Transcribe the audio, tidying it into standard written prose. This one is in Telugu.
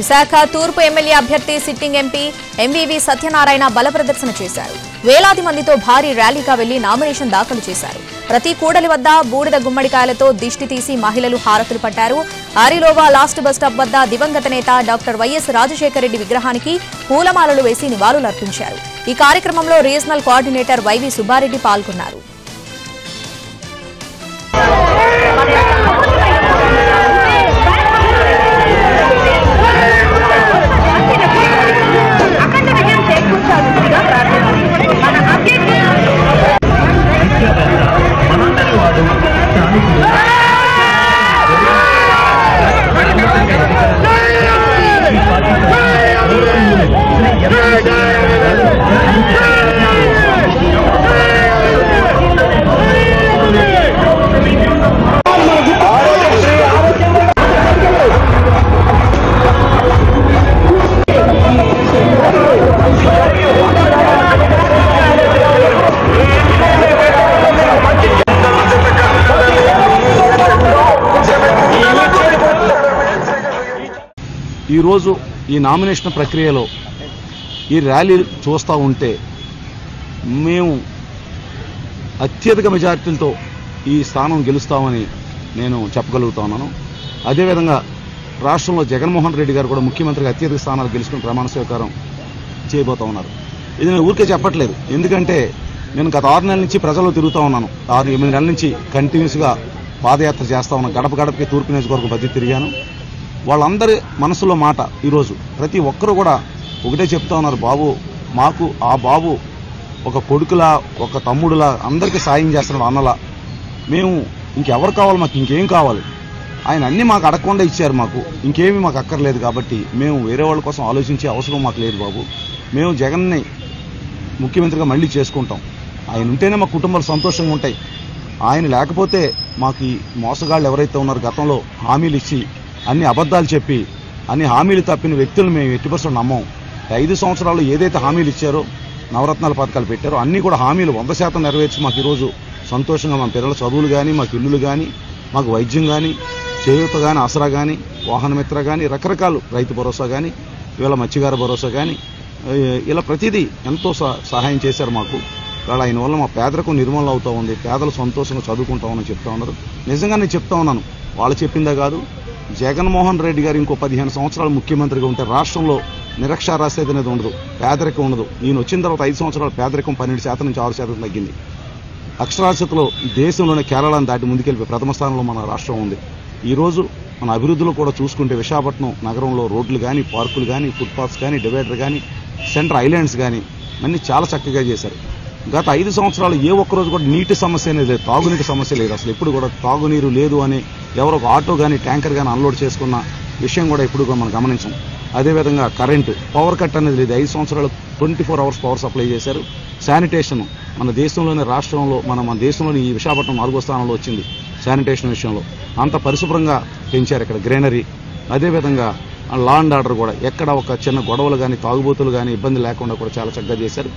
విశాఖ తూర్పు ఎమ్మెల్యే అభ్యర్థి సిట్టింగ్ ఎంపీ ఎంవీవీ సత్యనారాయణ బల ప్రదర్శన చేశారు. వేలాది మందితో భారీ ర్యాలీగా వెళ్లి నామినేషన్ దాఖలు చేశారు. ప్రతి కూడలి వద్ద బూడిద గుమ్మడికాయలతో దిష్టి తీసి మహిళలు హారతులు పట్టారు. ఆరిలోవా లాస్ట్ బస్టాప్ వద్ద దివంగత నేత డాక్టర్ వైఎస్ రాజశేఖర రెడ్డి విగ్రహానికి పూలమాలలు వేసి నివాళులర్పించారు. ఈ కార్యక్రమంలో రీజనల్ కోఆర్డినేటర్ వైవి సుబ్బారెడ్డి పాల్గొన్నారు. ఈరోజు ఈ నామినేషన్ ప్రక్రియలో ఈ ర్యాలీ చూస్తూ ఉంటే మేము అత్యధిక మెజారిటీలతో ఈ స్థానం గెలుస్తామని నేను చెప్పగలుగుతున్నాను. అదేవిధంగా రాష్ట్రంలో జగన్మోహన్ రెడ్డి గారు కూడా ముఖ్యమంత్రిగా అత్యధిక స్థానాలు గెలుచుకుని ప్రమాణ స్వీకారం చేయబోతా ఉన్నారు. ఇది నేను ఊరికే చెప్పట్లేదు, ఎందుకంటే నేను గత 6 నెలల నుంచి ప్రజల్లో తిరుగుతూ ఉన్నాను. 6-8 నెలల నుంచి కంటిన్యూస్గా పాదయాత్ర చేస్తూ ఉన్నాను. గడప గడపకి తూర్పు నియోజకవర్గం మధ్య తిరిగాను. వాళ్ళందరి మనసులో మాట ఈరోజు ప్రతి ఒక్కరు కూడా ఒకటే చెప్తా ఉన్నారు, బాబు మాకు ఆ బాబు ఒక కొడుకులా ఒక తమ్ముడులా అందరికీ సాయం చేస్తున్నాడు అన్నలా. మేము ఇంకెవరు కావాలి, మాకు ఇంకేం కావాలి, ఆయన అన్నీ మాకు అడగకుండా ఇచ్చారు, మాకు ఇంకేమీ మాకు అక్కర్లేదు. కాబట్టి మేము వేరే వాళ్ళ కోసం ఆలోచించే అవసరం మాకు లేదు బాబు. మేము జగన్ని ముఖ్యమంత్రిగా మళ్ళీ చేసుకుంటాం. ఆయన ఉంటేనే మా కుటుంబాలు సంతోషంగా ఉంటాయి. ఆయన లేకపోతే మాకు ఈ మోసగాళ్ళు ఎవరైతే ఉన్నారో గతంలో హామీలు ఇచ్చి అన్ని అబద్ధాలు చెప్పి అన్ని హామీలు తప్పిన వ్యక్తులు మేము 80% నమ్మం. 5 సంవత్సరాలు ఏదైతే హామీలు ఇచ్చారో నవరత్నాల పథకాలు పెట్టారో అన్నీ కూడా హామీలు 100% నెరవేర్చి మాకు ఈరోజు సంతోషంగా మా పిల్లల చదువులు కానీ, మాకు ఇల్లులు కానీ, మాకు వైద్యం కానీ, చేయూత కానీ, ఆసరా కానీ, వాహనమిత్ర కానీ, రకరకాలు రైతు భరోసా కానీ, ఇవాళ మత్స్యకార భరోసా కానీ, ఇలా ప్రతిదీ ఎంతో సహాయం చేశారు మాకు. ఇవాళ ఆయన వల్ల మా పేదరికం నిర్మూలన అవుతూ ఉంది, పేదలు సంతోషంగా చదువుకుంటామని చెప్తా ఉన్నారు. నిజంగా నేను చెప్తా ఉన్నాను, వాళ్ళు చెప్పిందే కాదు, జగన్మోహన్ రెడ్డి గారు ఇంకో 15 సంవత్సరాలు ముఖ్యమంత్రిగా ఉంటే రాష్ట్రంలో నిరక్షరాస్యత అనేది ఉండదు, పేదరికం ఉండదు. ఈయన వచ్చిన తర్వాత 5 సంవత్సరాలు పేదరికం 12% నుంచి 6% తగ్గింది. అక్షరాస్యతలో దేశంలోనే కేరళను దాటి ముందుకెళ్ళి ప్రథమ స్థానంలో మన రాష్ట్రం ఉంది. ఈరోజు మన అభివృద్ధిలో కూడా చూసుకుంటే విశాఖపట్నం నగరంలో రోడ్లు కానీ, పార్కులు కానీ, ఫుట్పాత్స్ కానీ, డివైడర్ కానీ, సెంటర్ ఐలాండ్స్ కానీ అన్నీ చాలా చక్కగా చేశారు. గత 5 సంవత్సరాలు ఏ ఒక్కరోజు కూడా నీటి సమస్య అనేది లేదు, తాగునీటి సమస్య లేదు. అసలు ఎప్పుడు కూడా తాగునీరు లేదు అని ఎవరో ఒక ఆటో కానీ ట్యాంకర్ కానీ అన్లోడ్ చేసుకున్న విషయం కూడా ఇప్పుడు కూడా మనం గమనించాం. అదేవిధంగా కరెంటు పవర్ కట్ అనేది లేదు. 5 సంవత్సరాలు 24 అవర్స్ పవర్ సప్లై చేశారు. శానిటేషన్ మన దేశంలోనే రాష్ట్రంలో మన దేశంలోని ఈ విశాఖపట్నం 4వ స్థానంలో వచ్చింది శానిటేషన్ విషయంలో. అంత పరిశుభ్రంగా పెంచారు ఇక్కడ గ్రీనరీ. అదేవిధంగా లా అండ్ ఆర్డర్ కూడా ఎక్కడ ఒక చిన్న గొడవలు కానీ తాగుబోతులు కానీ ఇబ్బంది లేకుండా కూడా చాలా చక్కగా చేశారు.